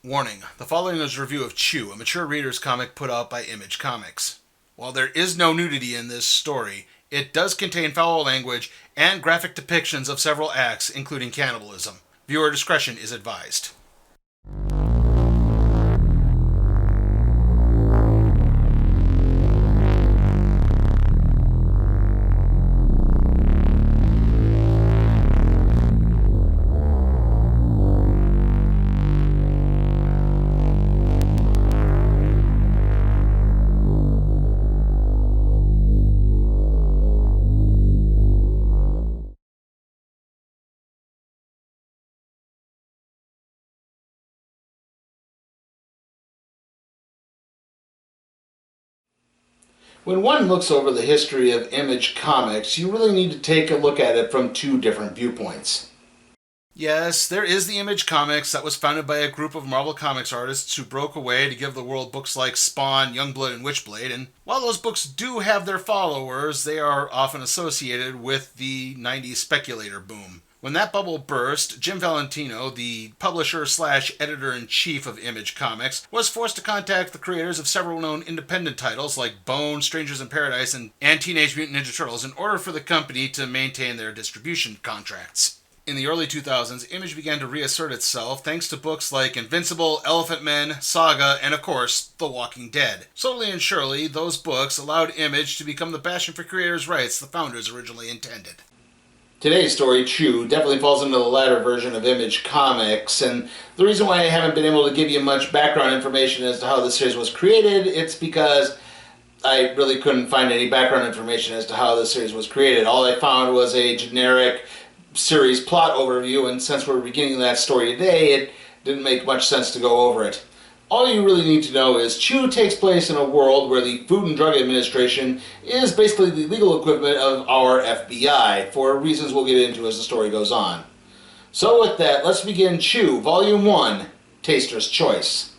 Warning, the following is a review of Chew, a mature reader's comic put out by Image Comics. While there is no nudity in this story, it does contain foul language and graphic depictions of several acts, including cannibalism. Viewer discretion is advised. When one looks over the history of Image Comics, you really need to take a look at it from two different viewpoints. Yes, there is the Image Comics that was founded by a group of Marvel Comics artists who broke away to give the world books like Spawn, Youngblood, and Witchblade, and while those books do have their followers, they are often associated with the 90s speculator boom. When that bubble burst, Jim Valentino, the publisher/editor-in-chief of Image Comics, was forced to contact the creators of several known independent titles like Bone, Strangers in Paradise, and Teenage Mutant Ninja Turtles in order for the company to maintain their distribution contracts. In the early 2000s, Image began to reassert itself thanks to books like Invincible, Elephant Men, Saga, and of course, The Walking Dead. Slowly and surely, those books allowed Image to become the bastion for creators' rights the founders originally intended. Today's story, Chew, definitely falls into the latter version of Image Comics, and the reason why I haven't been able to give you much background information as to how this series was created, it's because I really couldn't find any background information as to how this series was created. All I found was a generic series plot overview, and since we're beginning that story today, it didn't make much sense to go over it. All you really need to know is Chew takes place in a world where the Food and Drug Administration is basically the legal equivalent of our FBI, for reasons we'll get into as the story goes on. So with that, let's begin Chew, Volume 1, Taster's Choice.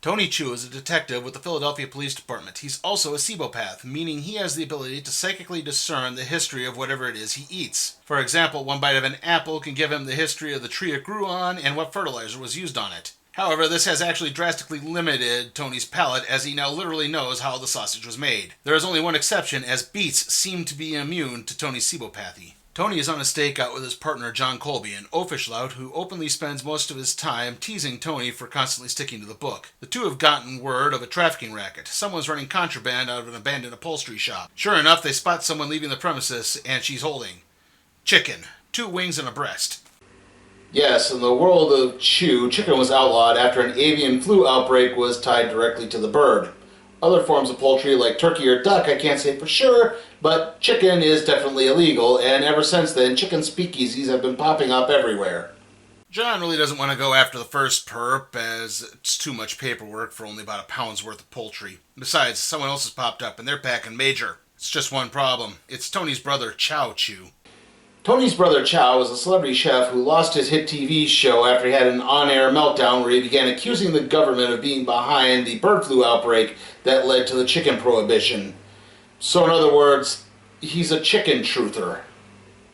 Tony Chew is a detective with the Philadelphia Police Department. He's also a sebopath, meaning he has the ability to psychically discern the history of whatever it is he eats. For example, one bite of an apple can give him the history of the tree it grew on and what fertilizer was used on it. However, this has actually drastically limited Tony's palate, as he now literally knows how the sausage was made. There is only one exception, as beets seem to be immune to Tony's sebopathy. Tony is on a stakeout with his partner John Colby, an oafish lout who openly spends most of his time teasing Tony for constantly sticking to the book. The two have gotten word of a trafficking racket. Someone's running contraband out of an abandoned upholstery shop. Sure enough, they spot someone leaving the premises, and she's holding chicken, 2 wings and a breast. Yes, in the world of Chew, chicken was outlawed after an avian flu outbreak was tied directly to the bird. Other forms of poultry like turkey or duck I can't say for sure, but chicken is definitely illegal, and ever since then, chicken speakeasies have been popping up everywhere. John really doesn't want to go after the first perp, as it's too much paperwork for only about a pound's worth of poultry. Besides, someone else has popped up and they're packing major. It's just one problem. It's Tony's brother, Chow Chew. Tony's brother Chow was a celebrity chef who lost his hit TV show after he had an on-air meltdown where he began accusing the government of being behind the bird flu outbreak that led to the chicken prohibition. So in other words, he's a chicken truther.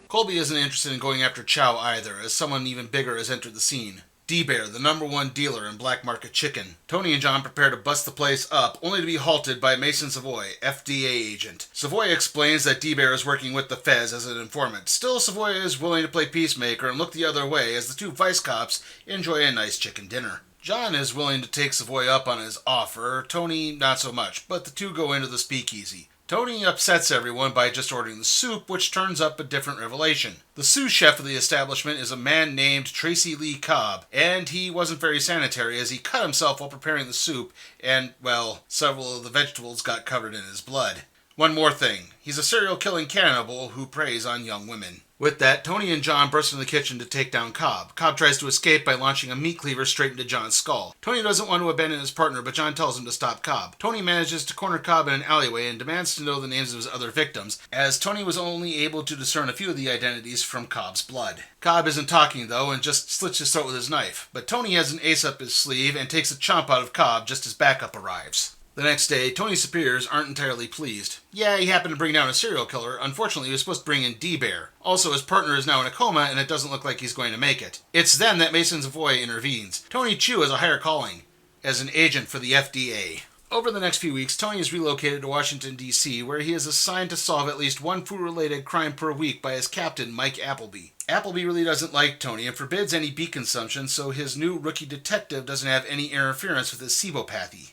Colby isn't interested in going after Chow either, as someone even bigger has entered the scene. D-Bear, the #1 dealer in black market chicken. Tony and John prepare to bust the place up, only to be halted by Mason Savoy, FDA agent. Savoy explains that D-Bear is working with the Fez as an informant. Still, Savoy is willing to play peacemaker and look the other way as the two vice cops enjoy a nice chicken dinner. John is willing to take Savoy up on his offer, Tony not so much, but the two go into the speakeasy. Tony upsets everyone by just ordering the soup, which turns up a different revelation. The sous chef of the establishment is a man named Tracy Lee Cobb, and he wasn't very sanitary as he cut himself while preparing the soup, and, well, several of the vegetables got covered in his blood. One more thing, he's a serial-killing cannibal who preys on young women. With that, Tony and John burst into the kitchen to take down Cobb. Cobb tries to escape by launching a meat cleaver straight into John's skull. Tony doesn't want to abandon his partner, but John tells him to stop Cobb. Tony manages to corner Cobb in an alleyway and demands to know the names of his other victims, as Tony was only able to discern a few of the identities from Cobb's blood. Cobb isn't talking, though, and just slits his throat with his knife. But Tony has an ace up his sleeve and takes a chomp out of Cobb just as backup arrives. The next day, Tony's superiors aren't entirely pleased. Yeah, he happened to bring down a serial killer. Unfortunately, he was supposed to bring in D-Bear. Also, his partner is now in a coma, and it doesn't look like he's going to make it. It's then that Mason Savoy intervenes. Tony Chu has a higher calling, as an agent for the FDA. Over the next few weeks, Tony is relocated to Washington, D.C., where he is assigned to solve at least one food-related crime per week by his captain, Mike Appleby. Appleby really doesn't like Tony and forbids any beet consumption, so his new rookie detective doesn't have any interference with his sebopathy.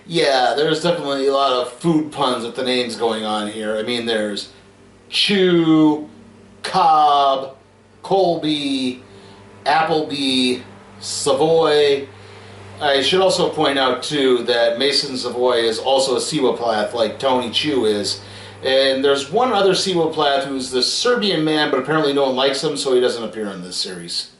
Yeah, there's definitely a lot of food puns with the names going on here. I mean, there's Chew, Cobb, Colby, Appleby, Savoy. I should also point out, too, that Mason Savoy is also a Sevoplath like Tony Chu is. And there's one other Sevoplath who's the Serbian man, but apparently no one likes him, so he doesn't appear in this series.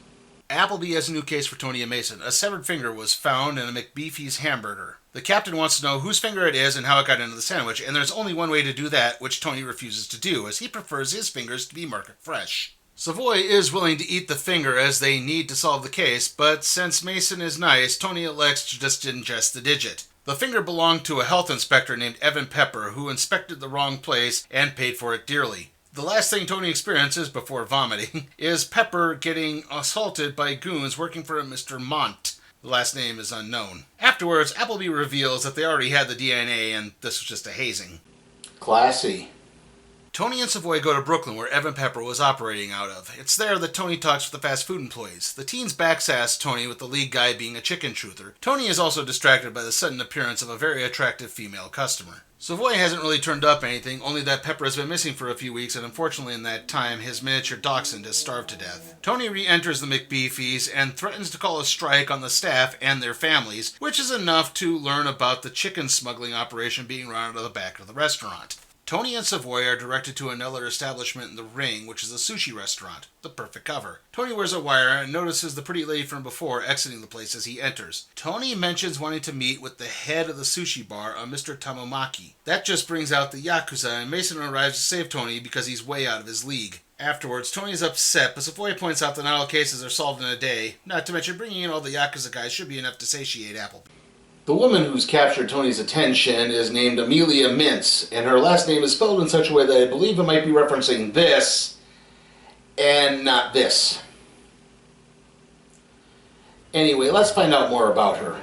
Appleby has a new case for Tony and Mason. A severed finger was found in a McBeefy's hamburger. The captain wants to know whose finger it is and how it got into the sandwich, and there's only one way to do that, which Tony refuses to do, as he prefers his fingers to be market fresh. Savoy is willing to eat the finger as they need to solve the case, but since Mason is nice, Tony elects to just ingest the digit. The finger belonged to a health inspector named Evan Pepper, who inspected the wrong place and paid for it dearly. The last thing Tony experiences before vomiting is Pepper getting assaulted by goons working for a Mr. Mont. The last name is unknown. Afterwards, Appleby reveals that they already had the DNA and this was just a hazing. Classy. Tony and Savoy go to Brooklyn, where Evan Pepper was operating out of. It's there that Tony talks with the fast food employees. The teens backsass Tony with the lead guy being a chicken truther. Tony is also distracted by the sudden appearance of a very attractive female customer. Savoy hasn't really turned up anything, only that Pepper has been missing for a few weeks, and unfortunately in that time, his miniature dachshund has starved to death. Tony re-enters the McBeefys and threatens to call a strike on the staff and their families, which is enough to learn about the chicken smuggling operation being run out of the back of the restaurant. Tony and Savoy are directed to another establishment in the Ring, which is a sushi restaurant. The perfect cover. Tony wears a wire and notices the pretty lady from before exiting the place as he enters. Tony mentions wanting to meet with the head of the sushi bar, a Mr. Tamamaki. That just brings out the Yakuza, and Mason arrives to save Tony because he's way out of his league. Afterwards, Tony is upset, but Savoy points out that not all cases are solved in a day. Not to mention, bringing in all the Yakuza guys should be enough to satiate Appleby. The woman who's captured Tony's attention is named Amelia Mintz, and her last name is spelled in such a way that I believe it might be referencing this, and not this. Anyway, let's find out more about her.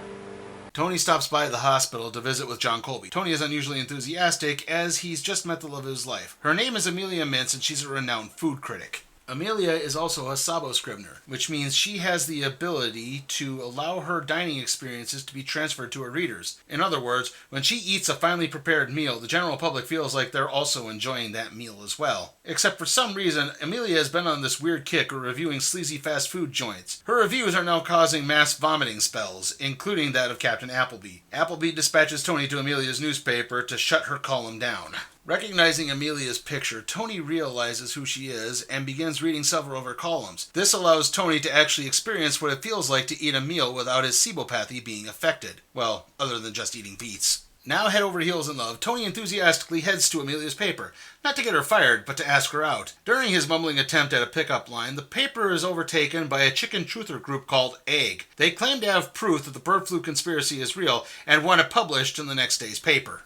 Tony stops by the hospital to visit with John Colby. Tony is unusually enthusiastic as he's just met the love of his life. Her name is Amelia Mintz, and she's a renowned food critic. Amelia is also a Sabo scrivener, which means she has the ability to allow her dining experiences to be transferred to her readers. In other words, when she eats a finely prepared meal, the general public feels like they're also enjoying that meal as well. Except for some reason, Amelia has been on this weird kick of reviewing sleazy fast food joints. Her reviews are now causing mass vomiting spells, including that of Captain Appleby. Appleby dispatches Tony to Amelia's newspaper to shut her column down. Recognizing Amelia's picture, Tony realizes who she is and begins reading several of her columns. This allows Tony to actually experience what it feels like to eat a meal without his sebopathy being affected. Well, other than just eating beets. Now head over heels in love, Tony enthusiastically heads to Amelia's paper. Not to get her fired, but to ask her out. During his mumbling attempt at a pickup line, the paper is overtaken by a chicken truther group called Egg. They claim to have proof that the bird flu conspiracy is real and want it published in the next day's paper.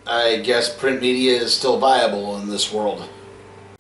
I guess print media is still viable in this world.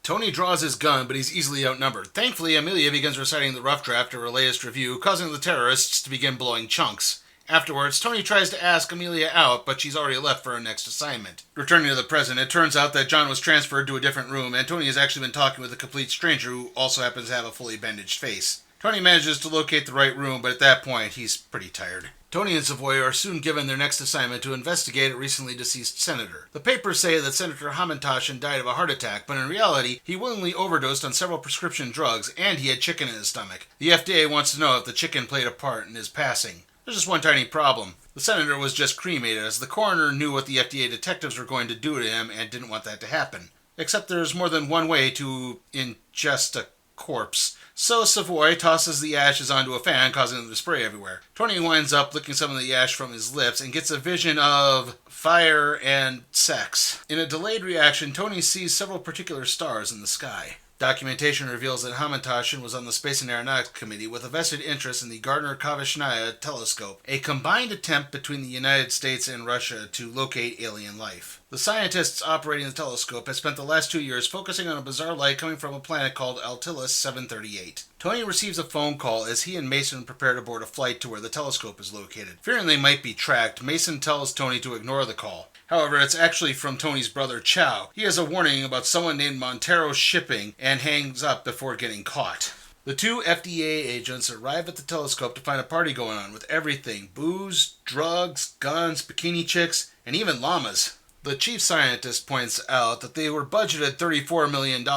Tony draws his gun, but he's easily outnumbered. Thankfully, Amelia begins reciting the rough draft of her latest review, causing the terrorists to begin blowing chunks. Afterwards, Tony tries to ask Amelia out, but she's already left for her next assignment. Returning to the present, it turns out that John was transferred to a different room, and Tony has actually been talking with a complete stranger who also happens to have a fully bandaged face. Tony manages to locate the right room, but at that point, he's pretty tired. Tony and Savoy are soon given their next assignment to investigate a recently deceased senator. The papers say that Senator Hamantashen died of a heart attack, but in reality, he willingly overdosed on several prescription drugs, and he had chicken in his stomach. The FDA wants to know if the chicken played a part in his passing. There's just one tiny problem. The senator was just cremated, as the coroner knew what the FDA detectives were going to do to him and didn't want that to happen. Except there's more than one way to ingest a corpse. So Savoy tosses the ashes onto a fan, causing them to spray everywhere. Tony winds up licking some of the ash from his lips and gets a vision of fire and sex. In a delayed reaction, Tony sees several particular stars in the sky. Documentation reveals that Hamantashen was on the Space and Aeronautics Committee with a vested interest in the Gardner-Kovachnaya telescope, a combined attempt between the United States and Russia to locate alien life. The scientists operating the telescope had spent the last 2 years focusing on a bizarre light coming from a planet called Antagonist 738. Tony receives a phone call as he and Mason prepare to board a flight to where the telescope is located. Fearing they might be tracked, Mason tells Tony to ignore the call. However, it's actually from Tony's brother Chow. He has a warning about someone named Montero shipping and hangs up before getting caught. The two FDA agents arrive at the telescope to find a party going on with everything: booze, drugs, guns, bikini chicks, and even llamas. The chief scientist points out that they were budgeted $34 million,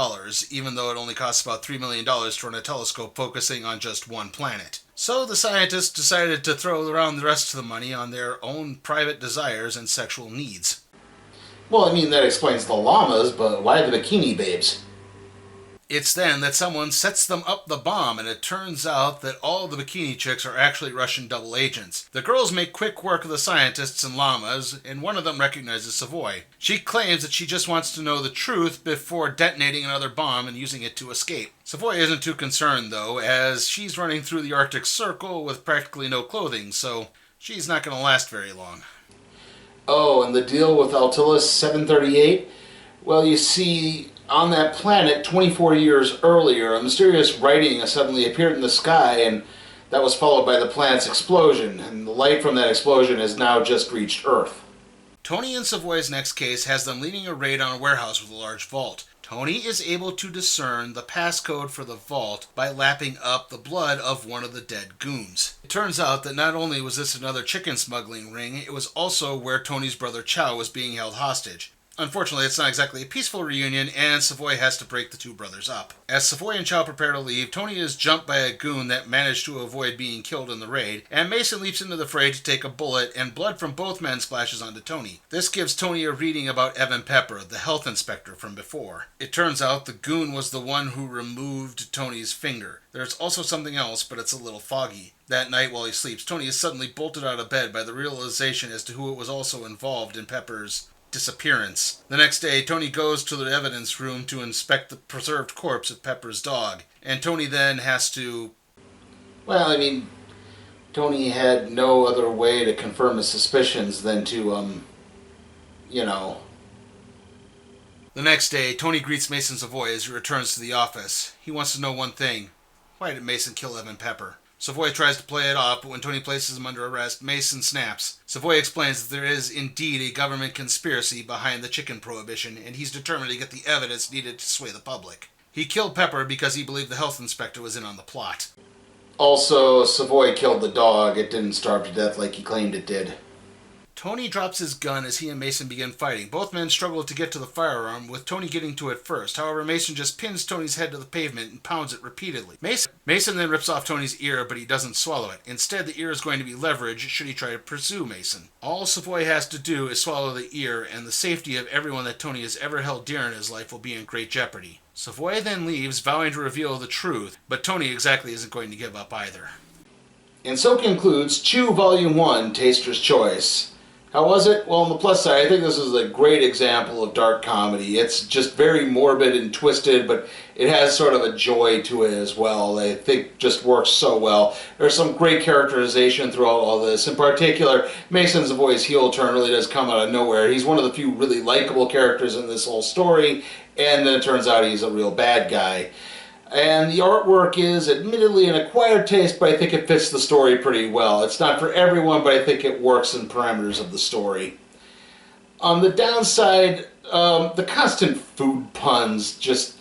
even though it only costs about $3 million to run a telescope focusing on just one planet. So the scientists decided to throw around the rest of the money on their own private desires and sexual needs. Well, I mean, that explains the llamas, but why the bikini babes? It's then that someone sets them up the bomb, and it turns out that all the bikini chicks are actually Russian double agents. The girls make quick work of the scientists and llamas, and one of them recognizes Savoy. She claims that she just wants to know the truth before detonating another bomb and using it to escape. Savoy isn't too concerned, though, as she's running through the Arctic Circle with practically no clothing, so she's not going to last very long. Oh, and the deal with Antagonist 738? Well, you see, on that planet 24 years earlier, a mysterious writing suddenly appeared in the sky, and that was followed by the planet's explosion, and the light from that explosion has now just reached Earth. Tony and Savoy's next case has them leading a raid on a warehouse with a large vault. Tony is able to discern the passcode for the vault by lapping up the blood of one of the dead goons. It turns out that not only was this another chicken smuggling ring, it was also where Tony's brother Chow was being held hostage. Unfortunately, it's not exactly a peaceful reunion, and Savoy has to break the two brothers up. As Savoy and Chow prepare to leave, Tony is jumped by a goon that managed to avoid being killed in the raid, and Mason leaps into the fray to take a bullet, and blood from both men splashes onto Tony. This gives Tony a reading about Evan Pepper, the health inspector from before. It turns out the goon was the one who removed Tony's finger. There's also something else, but it's a little foggy. That night while he sleeps, Tony is suddenly bolted out of bed by the realization as to who was also involved in Pepper's disappearance. The next day, Tony goes to the evidence room to inspect the preserved corpse of Pepper's dog, and Tony then has to... Well, I mean, Tony had no other way to confirm his suspicions than to, The next day, Tony greets Mason Savoy as he returns to the office. He wants to know one thing. Why did Mason kill Evan Pepper? Savoy tries to play it off, but when Tony places him under arrest, Mason snaps. Savoy explains that there is indeed a government conspiracy behind the chicken prohibition, and he's determined to get the evidence needed to sway the public. He killed Pepper because he believed the health inspector was in on the plot. Also, Savoy killed the dog. It didn't starve to death like he claimed it did. Tony drops his gun as he and Mason begin fighting. Both men struggle to get to the firearm, with Tony getting to it first. However, Mason just pins Tony's head to the pavement and pounds it repeatedly. Mason then rips off Tony's ear, but he doesn't swallow it. Instead, the ear is going to be leverage should he try to pursue Mason. All Savoy has to do is swallow the ear, and the safety of everyone that Tony has ever held dear in his life will be in great jeopardy. Savoy then leaves, vowing to reveal the truth, but Tony exactly isn't going to give up either. And so concludes Chew Volume 1, Taster's Choice. How was it? Well, on the plus side, I think this is a great example of dark comedy. It's just very morbid and twisted, but it has sort of a joy to it as well. I think just works so well. There's some great characterization throughout all this. In particular, Mason Savoy's heel turn really does come out of nowhere. He's one of the few really likable characters in this whole story, and then it turns out he's a real bad guy. And the artwork is admittedly an acquired taste, but I think it fits the story pretty well. It's not for everyone, but I think it works in parameters of the story. On the downside, the constant food puns just,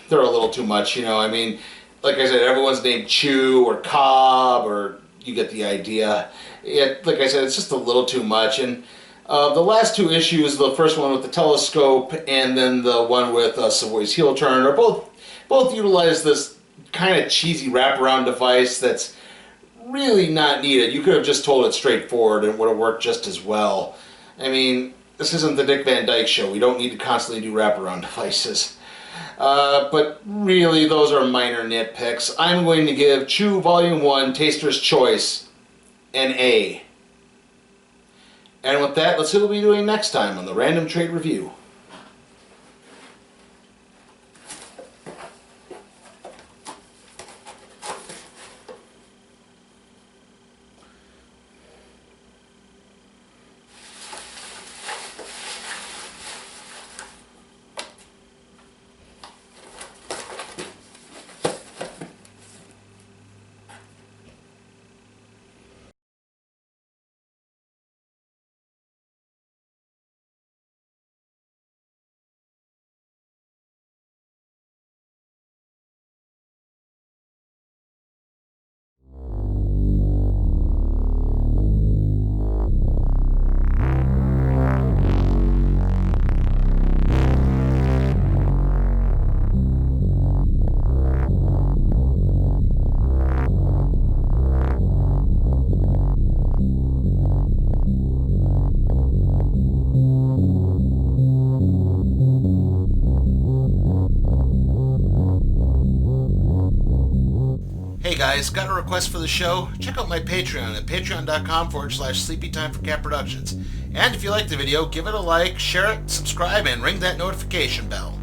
they're a little too much, I mean, like I said, everyone's named Chew or Cobb, or you get the idea. Like I said, it's just a little too much. And the last two issues, the first one with the telescope and then the one with Savoy's heel turn, are both utilize this kind of cheesy wraparound device that's really not needed. You could have just told it straightforward and it would have worked just as well. I mean, this isn't the Dick Van Dyke Show. We don't need to constantly do wraparound devices. But really, those are minor nitpicks. I'm going to give Chew Volume 1, Taster's Choice, an A. And with that, let's see what we'll be doing next time on the Random Trade Review. Hey guys, got a request for the show? Check out my Patreon at patreon.com/sleepytimeforcatproductions. And if you like the video, give it a like, share it, subscribe, and ring that notification bell.